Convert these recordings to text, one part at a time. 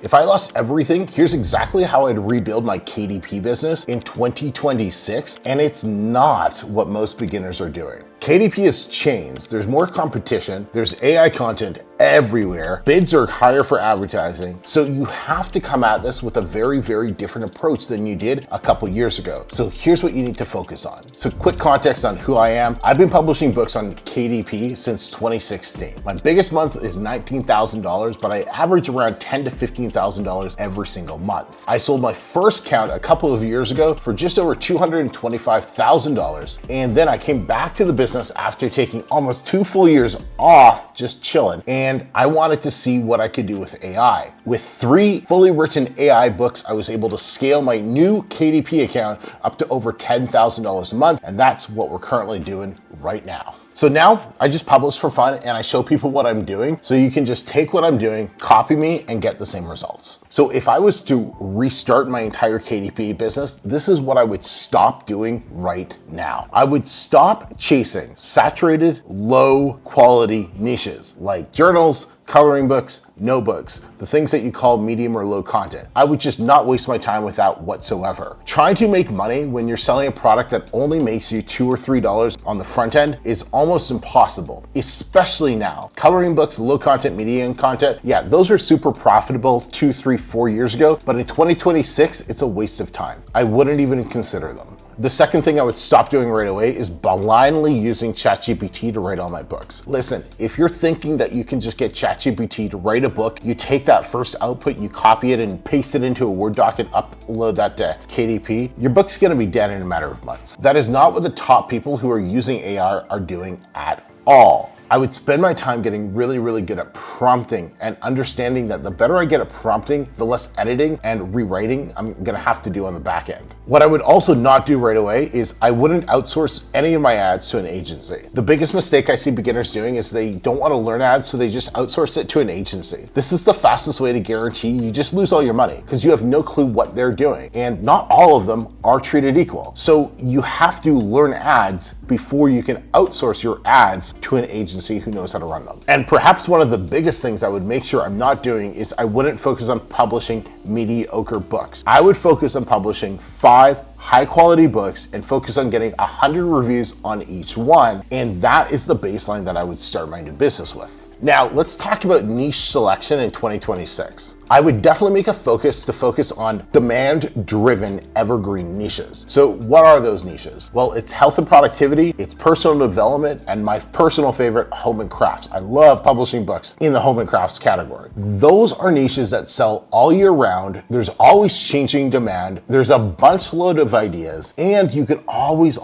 If I lost everything, here's exactly how I'd rebuild my KDP business in 2026, and it's not what most beginners are doing. KDP has changed. There's more competition. There's AI content everywhere. Bids are higher for advertising. So you have to come at this with a very, very different approach than you did a couple years ago. So here's what you need to focus on. So quick context on who I am. I've been publishing books on KDP since 2016. My biggest month is $19,000, but I average around $10,000 to $15,000 every single month. I sold my first count a couple of years ago for just over $225,000. And then I came back to the business after taking almost 2 full years off just chilling, and I wanted to see what I could do with AI. With 3 fully written AI books, I was able to scale my new KDP account up to over $10,000 a month, and that's what we're currently doing right now. So now I just publish for fun and I show people what I'm doing, so you can just take what I'm doing, copy me, and get the same results. So if I was to restart my entire KDP business, this is what I would stop doing right now. I would stop chasing saturated, low quality niches like journals, coloring books, notebooks, the things that you call medium or low content. I would just not waste my time with that whatsoever. Trying to make money when you're selling a product that only makes you $2 or $3 on the front end is almost impossible, especially now. Coloring books, low content, medium content, yeah, those are super profitable 2, 3, 4 years ago, but in 2026, it's a waste of time. I wouldn't even consider them. The second thing I would stop doing right away is blindly using ChatGPT to write all my books. Listen, if you're thinking that you can just get ChatGPT to write a book, you take that first output, you copy it and paste it into a Word doc and upload that to KDP, your book's gonna be dead in a matter of months. That is not what the top people who are using AI are doing at all. I would spend my time getting really, really good at prompting and understanding that the better I get at prompting, the less editing and rewriting I'm gonna have to do on the back end. What I would also not do right away is I wouldn't outsource any of my ads to an agency. The biggest mistake I see beginners doing is they don't wanna learn ads, so they just outsource it to an agency. This is the fastest way to guarantee you just lose all your money because you have no clue what they're doing. And not all of them are treated equal. So you have to learn ads before you can outsource your ads to an agency who knows how to run them. And perhaps one of the biggest things I would make sure I'm not doing is I wouldn't focus on publishing mediocre books. I would focus on publishing 5 high quality books and focus on getting 100 reviews on each one. And that is the baseline that I would start my new business with. Now, let's talk about niche selection in 2026. I would definitely make a focus on demand-driven evergreen niches. So what are those niches? Well, it's health and productivity, it's personal development, and my personal favorite, home and crafts. I love publishing books in the home and crafts category. Those are niches that sell all year round. There's always changing demand. There's a bunch load of ideas, and you can always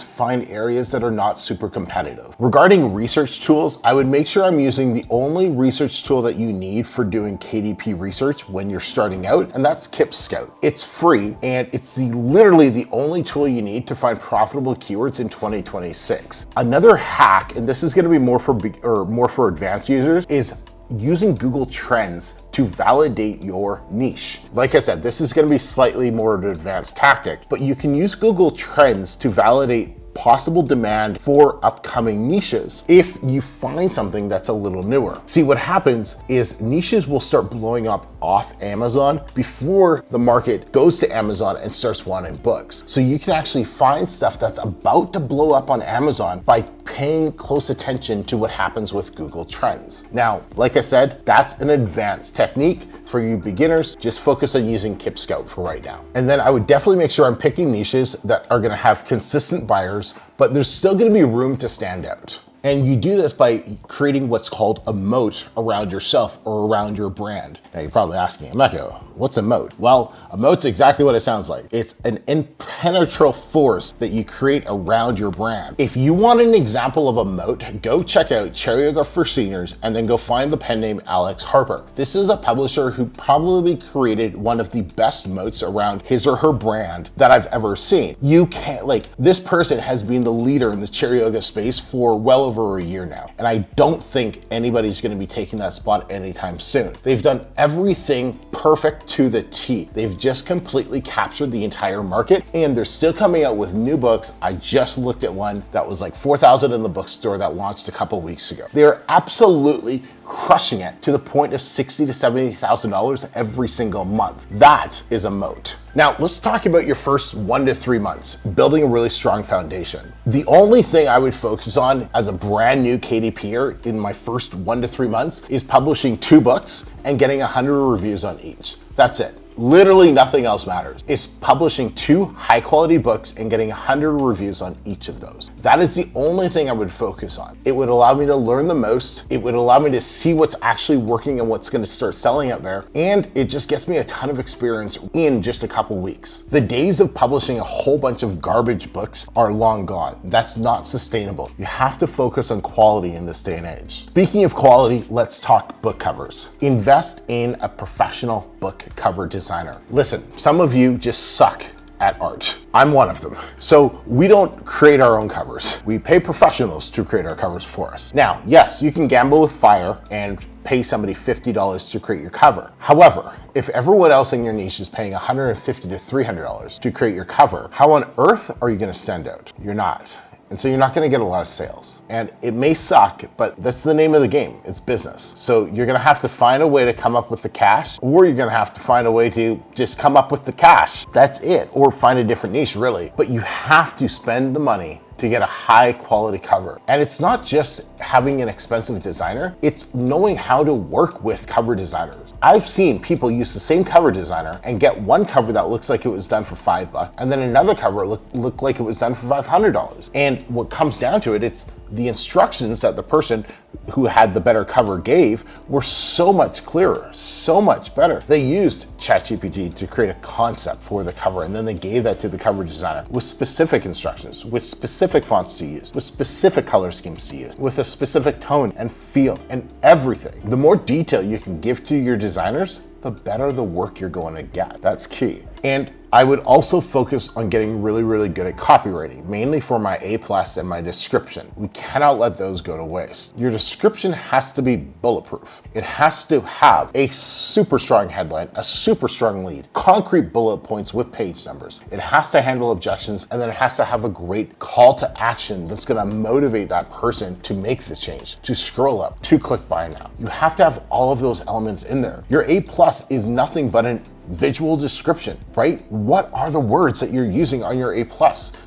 find areas that are not super competitive. Regarding research tools, I would make sure I'm using the only research tool that you need for doing KDP research when you're starting out, and that's Scout. It's free, and it's literally the only tool you need to find profitable keywords in 2026. Another hack, and this is going to be more for advanced users, is using Google Trends to validate your niche. Like I said, this is going to be slightly more of an advanced tactic, but you can use Google Trends to validate possible demand for upcoming niches if you find something that's a little newer. See, what happens is niches will start blowing up off Amazon before the market goes to Amazon and starts wanting books. So you can actually find stuff that's about to blow up on Amazon by paying close attention to what happens with Google Trends. Now, like I said, that's an advanced technique. For you beginners, just focus on using Scout for right now. And then I would definitely make sure I'm picking niches that are gonna have consistent buyers, but there's still gonna be room to stand out. And you do this by creating what's called a moat around yourself or around your brand. Now you're probably asking, Emeka, what's a moat? Well, a moat's exactly what it sounds like. It's an impenetrable force that you create around your brand. If you want an example of a moat, go check out Cherry Yoga for Seniors and then go find the pen name Alex Harper. This is a publisher who probably created one of the best moats around his or her brand that I've ever seen. You can't, this person has been the leader in the Cherry Yoga space for well over a year now. And I don't think anybody's gonna be taking that spot anytime soon. They've done everything perfect to the T. They've just completely captured the entire market, and they're still coming out with new books. I just looked at one that was like $4,000 in the bookstore that launched a couple weeks ago. They're absolutely crushing it to the point of $60,000 to $70,000 every single month. That is a moat. Now, let's talk about your first 1 to 3 months, building a really strong foundation. The only thing I would focus on as a brand new KDPer in my first 1 to 3 months is publishing 2 books and getting 100 reviews on each. That's it. Literally nothing else matters. It's publishing 2 high quality books and getting 100 reviews on each of those. That is the only thing I would focus on. It would allow me to learn the most. It would allow me to see what's actually working and what's going to start selling out there. And it just gets me a ton of experience in just a couple weeks. The days of publishing a whole bunch of garbage books are long gone. That's not sustainable. You have to focus on quality in this day and age. Speaking of quality, let's talk book covers. Invest in a professional book cover designer. Listen, some of you just suck at art. I'm one of them. So we don't create our own covers. We pay professionals to create our covers for us. Now, yes, you can gamble with fire and pay somebody $50 to create your cover. However, if everyone else in your niche is paying $150 to $300 to create your cover, how on earth are you going to stand out? You're not. And so you're not going to get a lot of sales. And it may suck, but that's the name of the game. It's business. So you're going to have to find a way to come up with the cash, or you're going to have to find a way to just come up with the cash. That's it. Or find a different niche, really. But you have to spend the money to get a high quality cover. And it's not just having an expensive designer, it's knowing how to work with cover designers. I've seen people use the same cover designer and get one cover that looks like it was done for $5, and then another cover look like it was done for $500. And what comes down to it, it's the instructions that the person who had the better cover gave were so much clearer, so much better. They used ChatGPT to create a concept for the cover, and then they gave that to the cover designer with specific instructions, with specific fonts to use, with specific color schemes to use, with a specific tone and feel and everything. The more detail you can give to your designers, the better the work you're going to get. That's key. And I would also focus on getting really, really good at copywriting, mainly for my A+ and my description. We cannot let those go to waste. Your description has to be bulletproof. It has to have a super strong headline, a super strong lead, concrete bullet points with page numbers. It has to handle objections, and then it has to have a great call to action that's gonna motivate that person to make the change, to scroll up, to click buy now. You have to have all of those elements in there. Your A+ is nothing but an visual description, right? What are the words that you're using on your A+?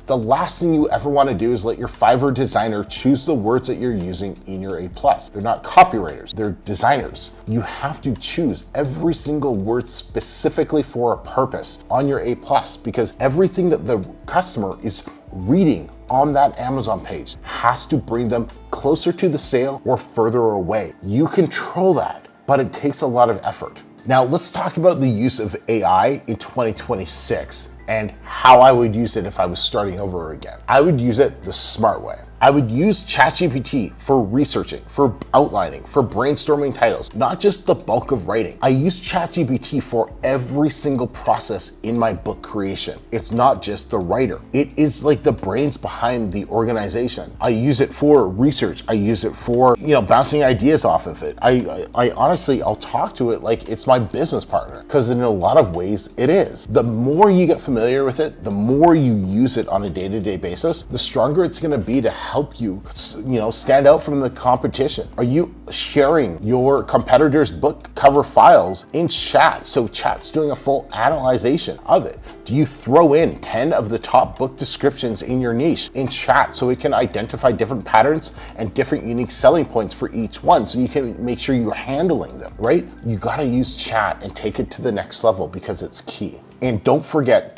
The last thing you ever want to do is let your Fiverr designer choose the words that you're using in your A+. They're not copywriters, they're designers. You have to choose every single word specifically for a purpose on your A+, because everything that the customer is reading on that Amazon page has to bring them closer to the sale or further away. You control that, but it takes a lot of effort. Now let's talk about the use of AI in 2026 and how I would use it if I was starting over again. I would use it the smart way. I would use ChatGPT for researching, for outlining, for brainstorming titles, not just the bulk of writing. I use ChatGPT for every single process in my book creation. It's not just the writer. It is like the brains behind the organization. I use it for research. I use it for, bouncing ideas off of it. I honestly, I'll talk to it like it's my business partner, because in a lot of ways it is. The more you get familiar with it, the more you use it on a day-to-day basis, the stronger it's gonna be to help you, stand out from the competition. Are you sharing your competitors' book cover files in chat, so chat's doing a full analyzation of it? Do you throw in 10 of the top book descriptions in your niche in chat so it can identify different patterns and different unique selling points for each one, so you can make sure you're handling them, right? You gotta use chat and take it to the next level, because it's key. And don't forget,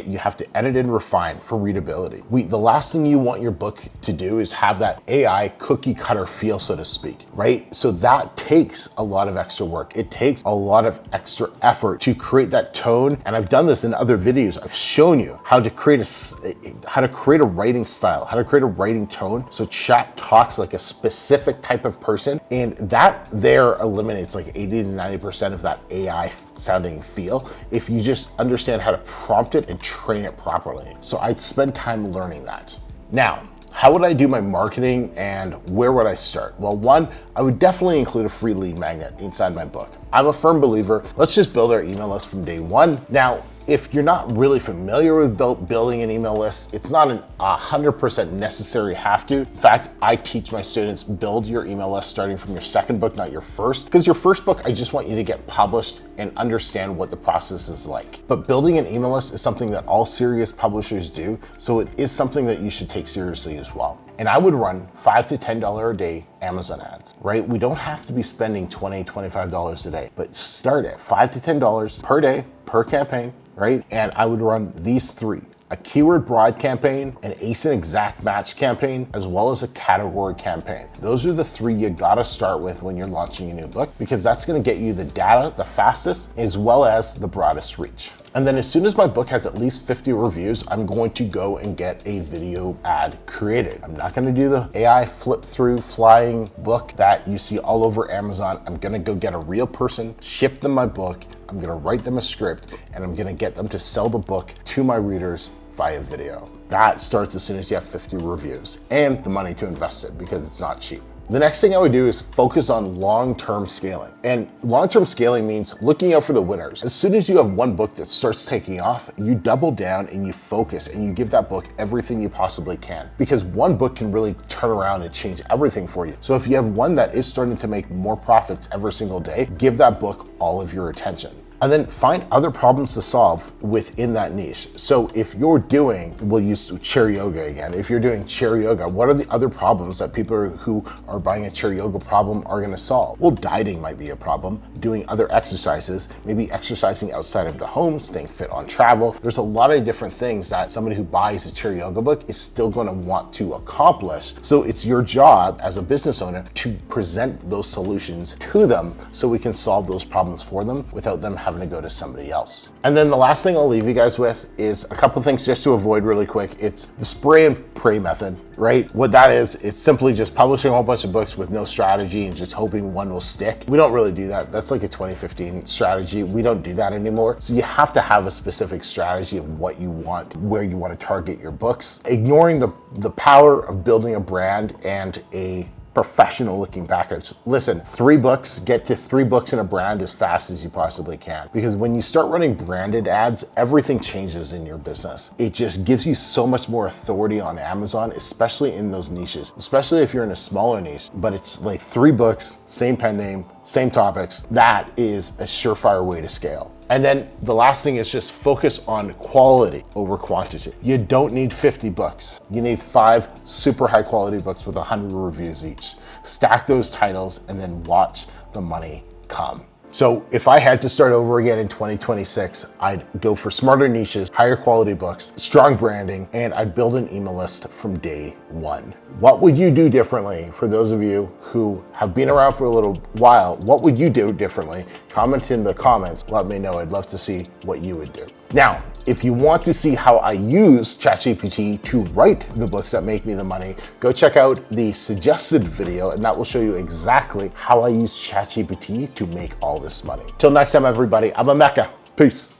you have to edit and refine for readability. The last thing you want your book to do is have that AI cookie cutter feel, so to speak, right? So that takes a lot of extra work. It takes a lot of extra effort to create that tone. And I've done this in other videos. I've shown you how to create a writing style, how to create a writing tone, so chat talks like a specific type of person. And that there eliminates like 80 to 90% of that AI sounding feel if you just understand how to prompt it and train it properly. So I'd spend time learning that. Now, How would I do my marketing and where would I start? Well, one, I would definitely include a free lead magnet inside my book. I'm a firm believer, let's just build our email list from day one. Now, if you're not really familiar with building an email list, it's not an 100% necessary have to. In fact, I teach my students build your email list starting from your second book, not your first. Because your first book, I just want you to get published and understand what the process is like. But building an email list is something that all serious publishers do, so it is something that you should take seriously as well. And I would run $5 to $10 a day Amazon ads, right? We don't have to be spending $20, $25 a day, but start at $5 to $10 per day, per campaign, right? And I would run these three: a keyword broad campaign, an ASIN exact match campaign, as well as a category campaign. Those are the three you gotta start with when you're launching a new book, because that's gonna get you the data the fastest, as well as the broadest reach. And then as soon as my book has at least 50 reviews, I'm going to go and get a video ad created. I'm not gonna do the AI flip through flying book that you see all over Amazon. I'm gonna go get a real person, ship them my book, I'm gonna write them a script, and I'm gonna get them to sell the book to my readers via video. That starts as soon as you have 50 reviews and the money to invest it, because it's not cheap. The next thing I would do is focus on long-term scaling. And long-term scaling means looking out for the winners. As soon as you have one book that starts taking off, you double down and you focus and you give that book everything you possibly can, because one book can really turn around and change everything for you. So if you have one that is starting to make more profits every single day, give that book all of your attention. And then find other problems to solve within that niche. So if you're doing, we'll use chair yoga again. If you're doing chair yoga, what are the other problems that people who are buying a chair yoga problem are gonna solve? Well, dieting might be a problem, doing other exercises, maybe exercising outside of the home, staying fit on travel. There's a lot of different things that somebody who buys a chair yoga book is still gonna want to accomplish. So it's your job as a business owner to present those solutions to them so we can solve those problems for them without them having to go to somebody else. And then the last thing I'll leave you guys with is a couple things just to avoid really quick. It's the spray and pray method, right? What that is, it's simply just publishing a whole bunch of books with no strategy and just hoping one will stick. We don't really do that. That's like a 2015 strategy. We don't do that anymore. So you have to have a specific strategy of what you want, where you want to target your books, ignoring the power of building a brand and a professional looking package. Listen, 3 books, get to 3 books in a brand as fast as you possibly can. Because when you start running branded ads, everything changes in your business. It just gives you so much more authority on Amazon, especially in those niches, especially if you're in a smaller niche, but it's like 3 books, same pen name, same topics. That is a surefire way to scale. And then the last thing is just focus on quality over quantity. You don't need 50 books. You need 5 super high quality books with 100 reviews each. Stack those titles and then watch the money come. So if I had to start over again in 2026, I'd go for smarter niches, higher quality books, strong branding, and I'd build an email list from day one. What would you do differently? For those of you who have been around for a little while, what would you do differently? Comment in the comments, let me know. I'd love to see what you would do. Now, if you want to see how I use ChatGPT to write the books that make me the money, go check out the suggested video, and that will show you exactly how I use ChatGPT to make all this money. Till next time, everybody, I'm Emeka. Peace.